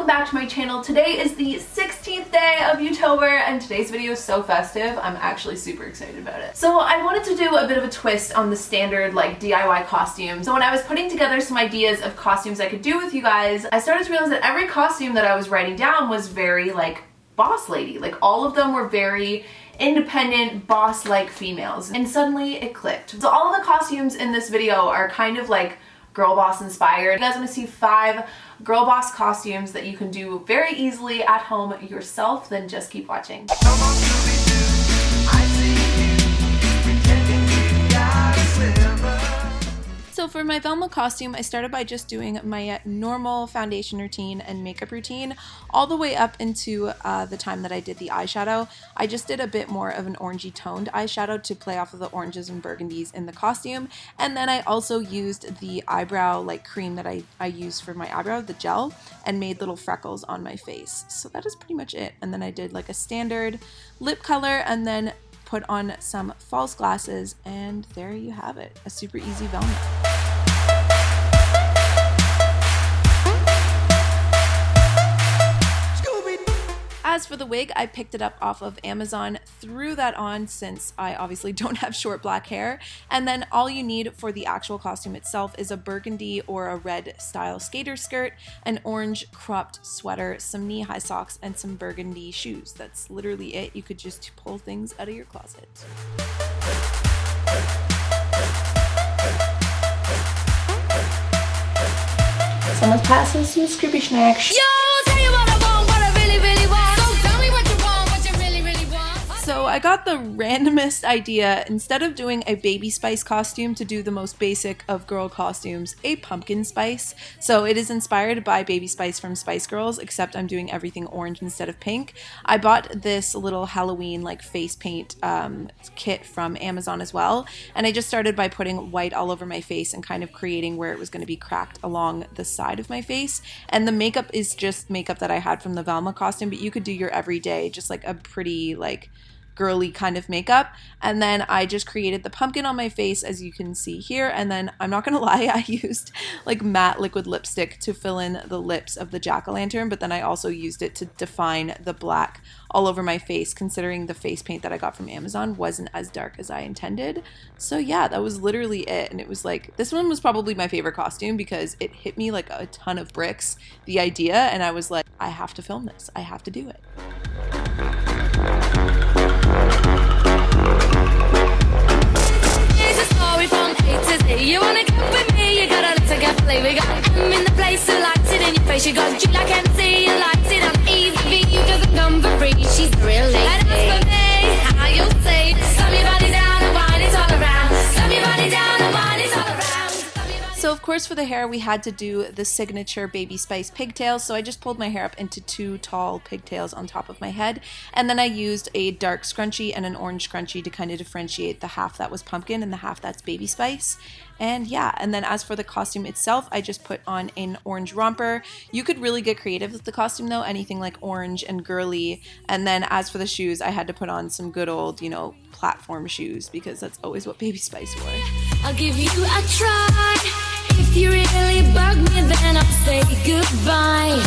welcome back to my channel. Today is the 16th day of October and today's video is so festive. I'm actually super excited about it. So I wanted to do a bit of a twist on the standard like DIY costume. So when I was putting together some ideas of costumes I could do with you guys, I started to realize that every costume that I was writing down was very like boss lady. Like all of them were very independent, boss-like females. And suddenly it clicked. So all of the costumes in this video are kind of like girl boss inspired. You guys want to see 5 girl boss costumes that you can do very easily at home yourself, then just keep watching. So for my Velma costume, I started by just doing my normal foundation routine and makeup routine all the way up into the time that I did the eyeshadow. I just did a bit more of an orangey toned eyeshadow to play off of the oranges and burgundies in the costume. And then I also used the eyebrow like cream that I used for my eyebrow, the gel, and made little freckles on my face. So that is pretty much it. And then I did like a standard lip color and then put on some false glasses, and there you have it, a super easy Velma. As for the wig, I picked it up off of Amazon, threw that on since I obviously don't have short black hair, and then all you need for the actual costume itself is a burgundy or a red style skater skirt, an orange cropped sweater, some knee-high socks, and some burgundy shoes. That's literally it. You could just pull things out of your closet. Someone's passing some Scooby snacks. Yo, tell you what I want, what I really, really want. So I got the randomest idea, instead of doing a baby spice costume, to do the most basic of girl costumes, a pumpkin spice. So it is inspired by Baby Spice from Spice Girls, except I'm doing everything orange instead of pink. I bought this little Halloween like face paint kit from Amazon as well, and I just started by putting white all over my face and kind of creating where it was going to be cracked along the side of my face. And the makeup is just makeup that I had from the Velma costume, but you could do your everyday, just like a pretty like girly kind of makeup. And then I just created the pumpkin on my face, as you can see here. And then I'm not gonna lie, I used like matte liquid lipstick to fill in the lips of the jack-o'-lantern, but then I also used it to define the black all over my face, considering the face paint that I got from Amazon wasn't as dark as I intended. So yeah, that was literally it. And it was like, this one was probably my favorite costume because it hit me like a ton of bricks, the idea, and I was like, I have to film this, I have to do it. You wanna get with me, you gotta let get play. We got them in the place who likes it in your face. You got you like MC, you likes it on easy. You doesn't come for free, she's the real lady. Let us for me, how you'll say. Slam your body down and wine it all around. Slam your body down and wine it all around. So of course for the hair we had to do the signature Baby Spice pigtails, so I just pulled my hair up into 2 tall pigtails on top of my head, and then I used a dark scrunchie and an orange scrunchie to kind of differentiate the half that was pumpkin and the half that's Baby Spice. And yeah, and then as for the costume itself, I just put on an orange romper. You could really get creative with the costume though, anything like orange and girly. And then as for the shoes, I had to put on some good old, you know, platform shoes because that's always what Baby Spice wore. I'll give you a try. If you really bug me, then I'll say goodbye.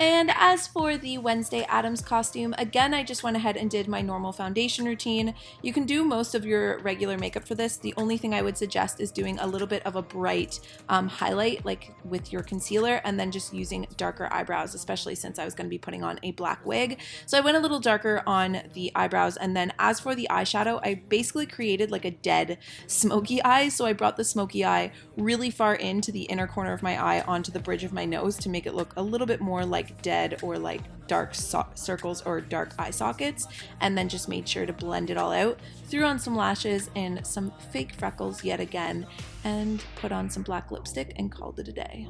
And as for the Wednesday Addams costume, again, I just went ahead and did my normal foundation routine. You can do most of your regular makeup for this. The only thing I would suggest is doing a little bit of a bright highlight, like with your concealer, and then just using darker eyebrows, especially since I was going to be putting on a black wig. So I went a little darker on the eyebrows, and then as for the eyeshadow, I basically created like a dead smoky eye. So I brought the smoky eye really far into the inner corner of my eye onto the bridge of my nose to make it look a little bit more like dead or like dark circles or dark eye sockets, and then just made sure to blend it all out. Threw on some lashes and some fake freckles yet again, and put on some black lipstick and called it a day.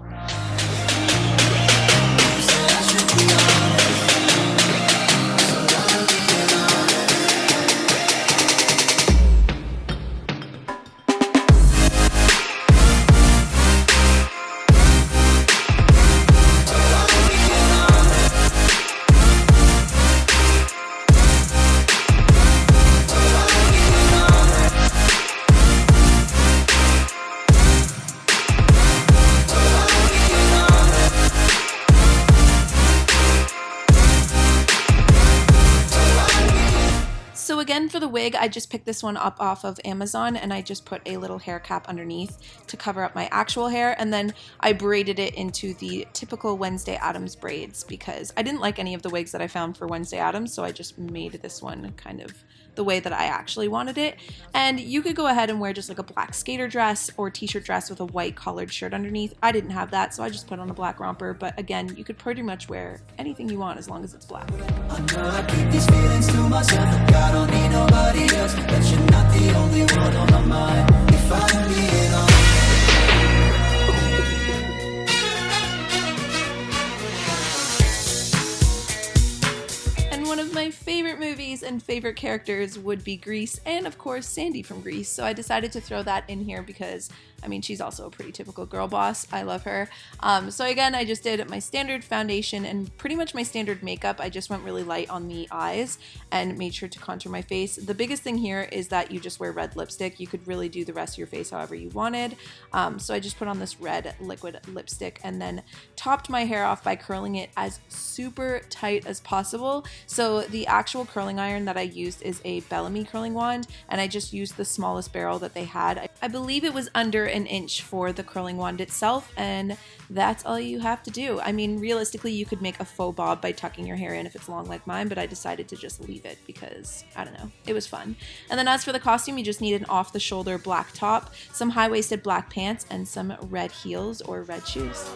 for the wig, I just picked this one up off of Amazon, and I just put a little hair cap underneath to cover up my actual hair, and then I braided it into the typical Wednesday Addams braids because I didn't like any of the wigs that I found for Wednesday Addams, so I just made this one kind of the way that I actually wanted it. And you could go ahead and wear just like a black skater dress or t-shirt dress with a white collared shirt underneath. I didn't have that, so I just put on a black romper, but again, you could pretty much wear anything you want as long as it's black. I know I keep these feelings to myself, I don't need nobody else, but you're not the only one on my mind. You find me in all. One of my favorite movies and favorite characters would be Grease, and of course Sandy from Grease, so I decided to throw that in here because I mean she's also a pretty typical girl boss. I love her. So again, I just did my standard foundation and pretty much my standard makeup. I just went really light on the eyes and made sure to contour my face. The biggest thing here is that you just wear red lipstick. You could really do the rest of your face however you wanted. So I just put on this red liquid lipstick and then topped my hair off by curling it as super tight as possible. So the actual curling iron that I used is a Bellamy curling wand, and I just used the smallest barrel that they had. I believe it was under an inch for the curling wand itself, and that's all you have to do. I mean, realistically, you could make a faux bob by tucking your hair in if it's long like mine, but I decided to just leave it because, I don't know, it was fun. And then as for the costume, you just need an off-the-shoulder black top, some high-waisted black pants, and some red heels or red shoes.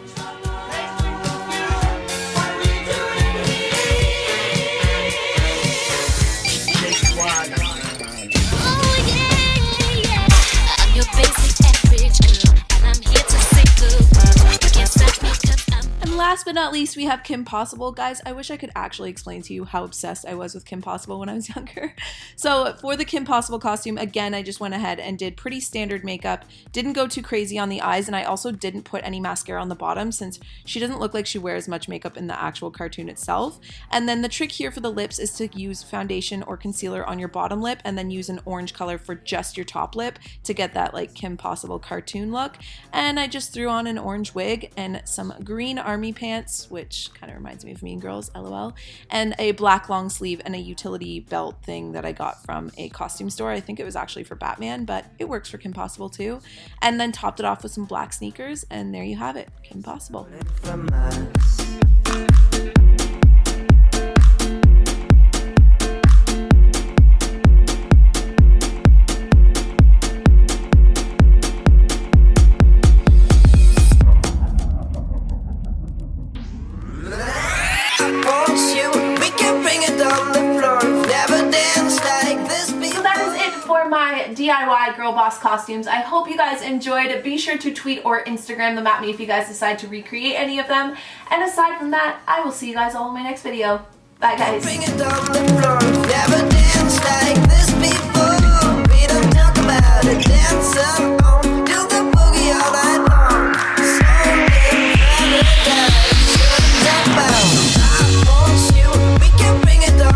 Last but not least, we have Kim Possible. Guys, I wish I could actually explain to you how obsessed I was with Kim Possible when I was younger. So for the Kim Possible costume, again, I just went ahead and did pretty standard makeup. Didn't go too crazy on the eyes, and I also didn't put any mascara on the bottom since she doesn't look like she wears much makeup in the actual cartoon itself. And then the trick here for the lips is to use foundation or concealer on your bottom lip and then use an orange color for just your top lip to get that like Kim Possible cartoon look. And I just threw on an orange wig and some green army pants, which kind of reminds me of Mean Girls, LOL, and a black long sleeve and a utility belt thing that I got from a costume store. I think it was actually for Batman, but it works for Kim Possible too. And then topped it off with some black sneakers, and there you have it, Kim Possible. My DIY girl boss costumes. I hope you guys enjoyed. Be sure to tweet or Instagram them at me if you guys decide to recreate any of them. And aside from that, I will see you guys all in my next video. Bye guys. Bring it down the floor. Never danced like this before. We don't talk about it, dance